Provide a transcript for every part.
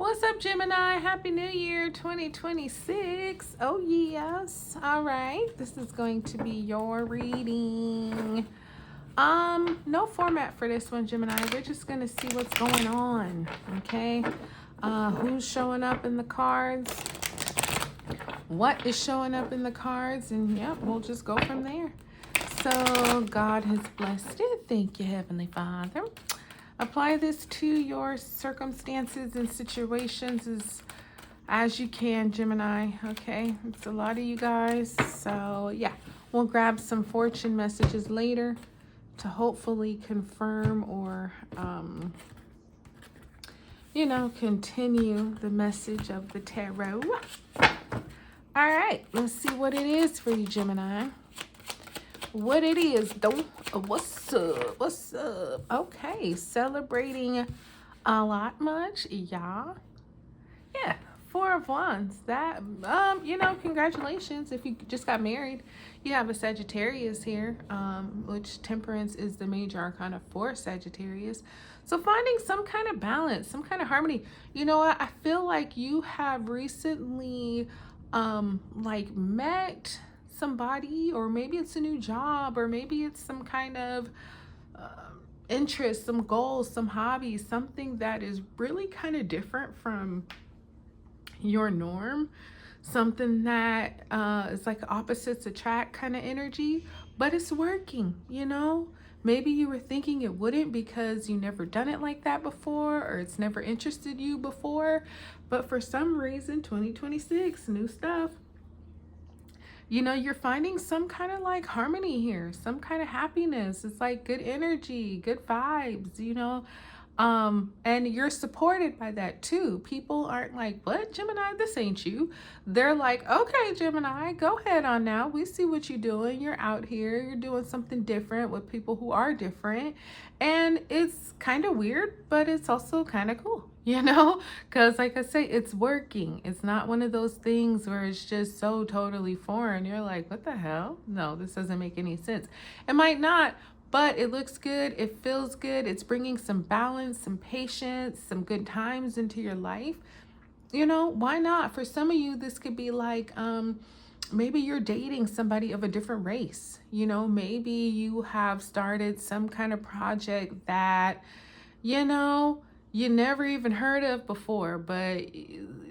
What's up, Gemini? Happy New Year 2026. Oh, yes. All right. This is going to be your reading. No format for this one, Gemini. We're just going to see what's going on. Okay. Who's showing up in the cards? What is showing up in the cards? And yep, we'll just go from there. So God has blessed it. Thank you, Heavenly Father. Apply this to your circumstances and situations as you can, Gemini. Okay, it's a lot of you guys. So yeah, we'll grab some fortune messages later to hopefully confirm or, continue the message of the tarot. All right, let's see what it is for you, Gemini. What it is, though. What's up? What's up? Okay, celebrating a lot much, yeah. Yeah, Four of Wands. That, congratulations if you just got married. You have a Sagittarius here, which Temperance is the major arcana for Sagittarius. So finding some kind of balance, some kind of harmony. You know what? I feel like you have recently, met somebody, or maybe it's a new job, or maybe it's some kind of interest, some goals, some hobbies, something that is really kind of different from your norm, something that is like opposites attract kind of energy, but it's working. Maybe you were thinking it wouldn't because you never done it like that before, or it's never interested you before, but for some reason 2026, new stuff, you're finding some kind of like harmony here, some kind of happiness. It's like good energy, good vibes, and you're supported by that too. People aren't like, what, Gemini, this ain't you. They're like, okay, Gemini, go ahead on now. We see what you're doing. You're out here. You're doing something different with people who are different. And it's kind of weird, but it's also kind of cool, because like I say, it's working. It's not one of those things where it's just so totally foreign. You're like, what the hell? No, this doesn't make any sense. It might not, but it looks good. It feels good. It's bringing some balance, some patience, some good times into your life. Why not? For some of you, this could be like, maybe you're dating somebody of a different race. Maybe you have started some kind of project that, you never even heard of before, but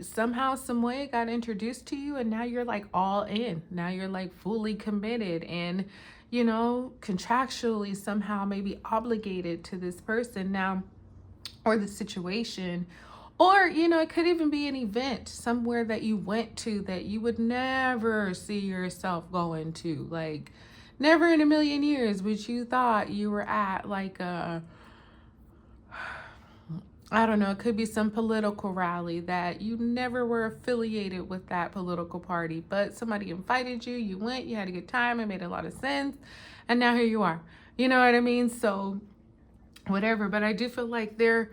somehow, some way it got introduced to you, and now you're like all in. Now you're like fully committed and, contractually somehow maybe obligated to this person now, or the situation. Or, it could even be an event somewhere that you went to that you would never see yourself going to. Like, never in a million years would you thought you were at like I don't know, it could be some political rally that you never were affiliated with that political party, but somebody invited you, you went, you had a good time, it made a lot of sense, and now here you are. You know what I mean? So whatever, but I do feel like there's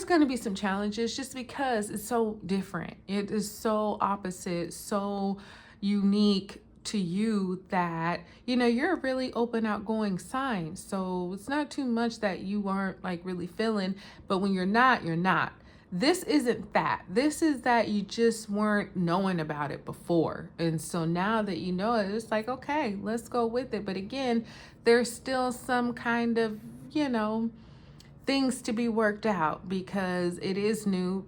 going to be some challenges just because it's so different. It is so opposite, so unique to you that, you're a really open, outgoing sign. So it's not too much that you aren't like really feeling, but when you're not, you're not. This isn't that. This is that you just weren't knowing about it before. And so now that you know it, it's like, okay, let's go with it. But again, there's still some kind of, things to be worked out because it is new.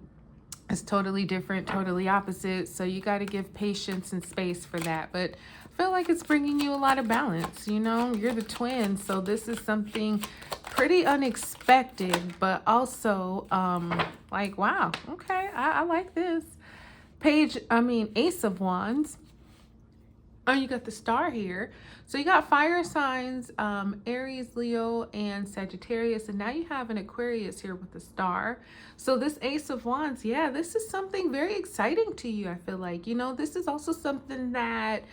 It's totally different, totally opposite. So you got to give patience and space for that. But I feel like it's bringing you a lot of balance. You're the twin. So this is something pretty unexpected, but also like, wow, okay, I like this. Ace of Wands. Oh, you got the star here. So you got fire signs, Aries, Leo, and Sagittarius. And now you have an Aquarius here with the star. So this Ace of Wands, yeah, this is something very exciting to you, I feel like. This is also something that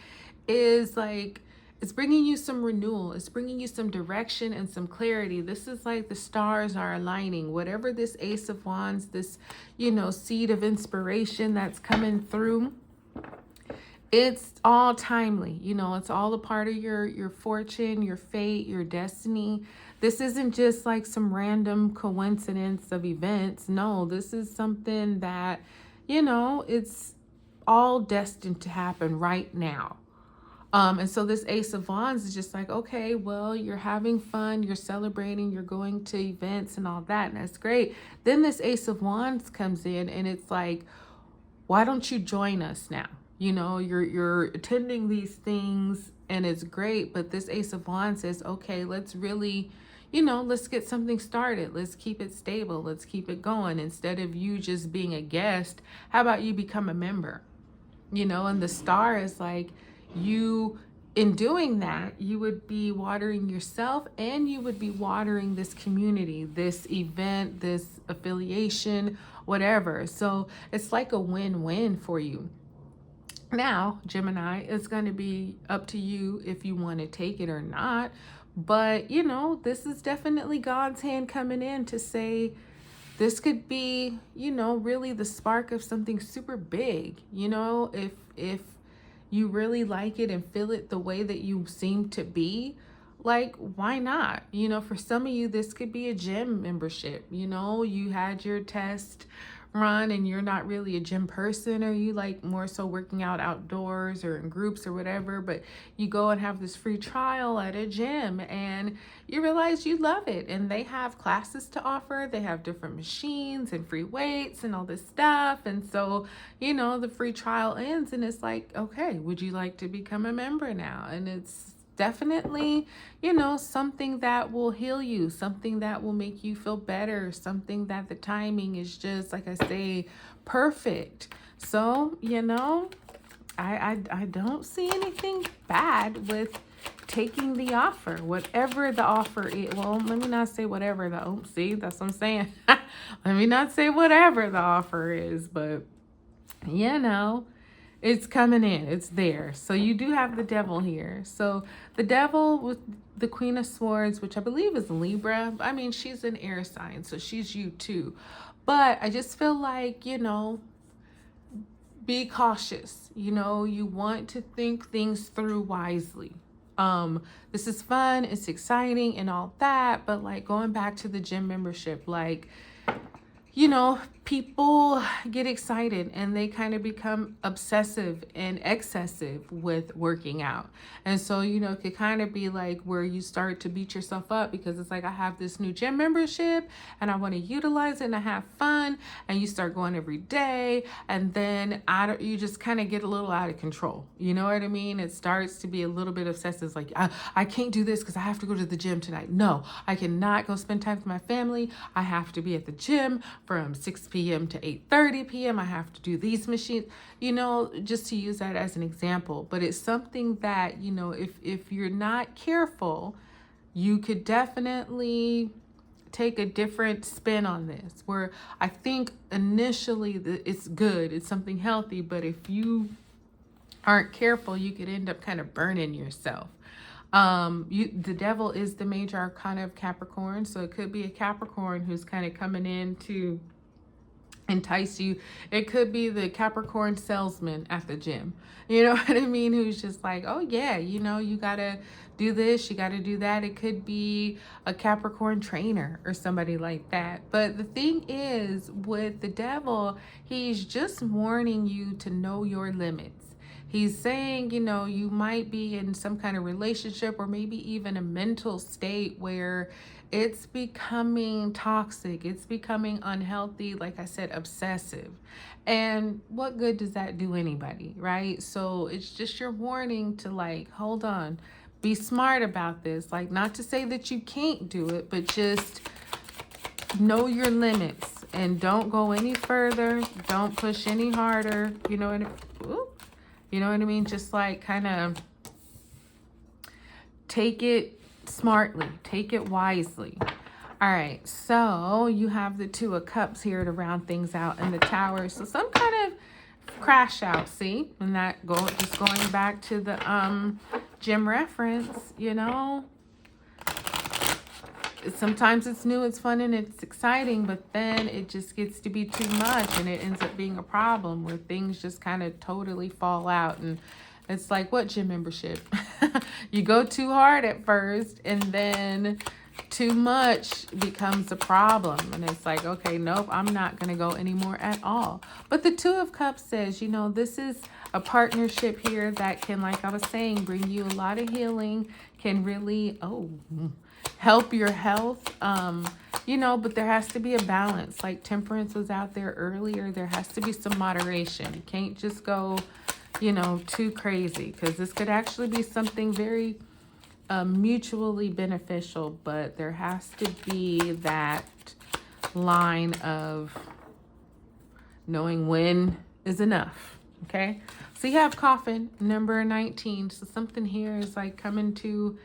is like, it's bringing you some renewal. It's bringing you some direction and some clarity. This is like the stars are aligning. Whatever this Ace of Wands, this, seed of inspiration that's coming through, it's all timely. It's all a part of your fortune, your fate, your destiny. this isn't just like some random coincidence of events. No, this is something that, it's all destined to happen right now. And so this Ace of Wands is just like, okay, well, you're having fun, you're celebrating, you're going to events and all that, and that's great. Then this Ace of Wands comes in and it's like, why don't you join us now? You're attending these things and it's great, but this Ace of Wands says, okay, let's really, let's get something started. Let's keep it stable. Let's keep it going. Instead of you just being a guest, how about you become a member? And the star is like, in doing that, you would be watering yourself and you would be watering this community, this event, this affiliation, whatever. So it's like a win-win for you. Now, Gemini, it's going to be up to you if you want to take it or not. But, this is definitely God's hand coming in to say, this could be, really the spark of something super big. If you really like it and feel it the way that you seem to be, like, why not? For some of you, this could be a gym membership. You had your test run and you're not really a gym person, or you like more so working out outdoors or in groups or whatever, but you go and have this free trial at a gym and you realize you love it, and they have classes to offer, they have different machines and free weights and all this stuff. And so the free trial ends and it's like, okay, would you like to become a member now? And it's definitely, something that will heal you, something that will make you feel better, something that the timing is just, like I say, perfect. So, I don't see anything bad with taking the offer, whatever the offer is. Well, let me not say whatever see, that's what I'm saying. Let me not say whatever the offer is, but it's coming in. It's there. So you do have the devil here. So the devil with the Queen of Swords, which I believe is Libra. I mean, she's an air sign, so she's you too. But I just feel like, be cautious. You want to think things through wisely. This is fun. It's exciting and all that. But like going back to the gym membership, like, people get excited and they kind of become obsessive and excessive with working out. And so, it could kind of be like where you start to beat yourself up because it's like, I have this new gym membership and I want to utilize it and I have fun. And you start going every day. And then you just kind of get a little out of control. You know what I mean? It starts to be a little bit obsessive. It's like, I can't do this because I have to go to the gym tonight. No, I cannot go spend time with my family. I have to be at the gym from 6 p.m. to 8:30 p.m. I have to do these machines, just to use that as an example. But it's something that, if you're not careful, you could definitely take a different spin on this, where I think initially it's good, it's something healthy, but if you aren't careful, you could end up kind of burning yourself. The devil is the major arcana of Capricorn, so it could be a Capricorn who's kind of coming in to entice you. It could be the Capricorn salesman at the gym, you know what I mean, who's just like, oh yeah, you gotta do this, you gotta do that. It could be a Capricorn trainer or somebody like that. But the thing is, with the devil, he's just warning you to know your limits. He's saying, you might be in some kind of relationship or maybe even a mental state where it's becoming toxic. It's becoming unhealthy. Like I said, obsessive. And what good does that do anybody, right? So it's just your warning to like, hold on, be smart about this. Like, not to say that you can't do it, but just know your limits and don't go any further. Don't push any harder. You know what I mean? Just like kind of take it smartly, take it wisely. All right, so you have the Two of Cups here to round things out in the Tower. So some kind of crash out, see? And that just going back to the gym reference, sometimes it's new, it's fun, and it's exciting, but then it just gets to be too much and it ends up being a problem where things just kind of totally fall out. And it's like, what gym membership? You go too hard at first and then too much becomes a problem. And it's like, okay, nope, I'm not going to go anymore at all. But the Two of Cups says, you know, this is a partnership here that can, like I was saying, bring you a lot of healing, can really, help your health. You know, but there has to be a balance. Like Temperance was out there earlier. There has to be some moderation. You can't just go, you know, too crazy, because this could actually be something very mutually beneficial, but there has to be that line of knowing when is enough. Okay, so you have Coffin number 19. So something here is like coming to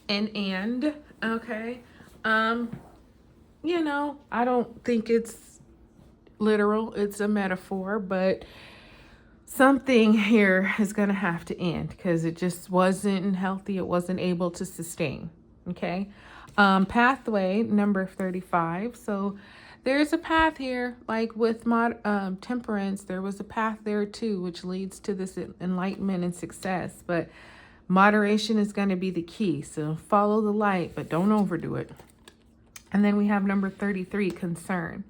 an end. Okay, you know, I don't think it's literal, it's a metaphor, but something here is going to have to end because it just wasn't healthy. It wasn't able to sustain. Okay. Pathway number 35. So there's a path here, like with Temperance, there was a path there too, which leads to this enlightenment and success. But moderation is going to be the key. So follow the light, but don't overdo it. And then we have number 33, concern.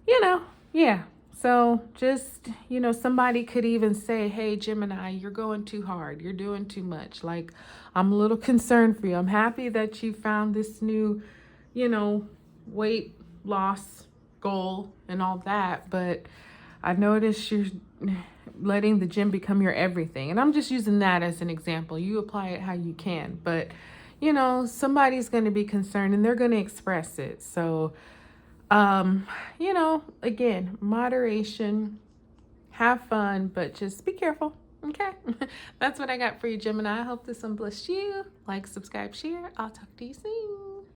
You know, yeah. So just, you know, somebody could even say, hey, Gemini, you're going too hard. You're doing too much. Like, I'm a little concerned for you. I'm happy that you found this new, you know, weight loss goal and all that. But I noticed you're letting the gym become your everything. And I'm just using that as an example. You apply it how you can. But, you know, somebody's going to be concerned and they're going to express it. So, you know, again, moderation, have fun, but just be careful. Okay. That's what I got for you, Gemini. I hope this one blessed you. Like, subscribe, share. I'll talk to you soon.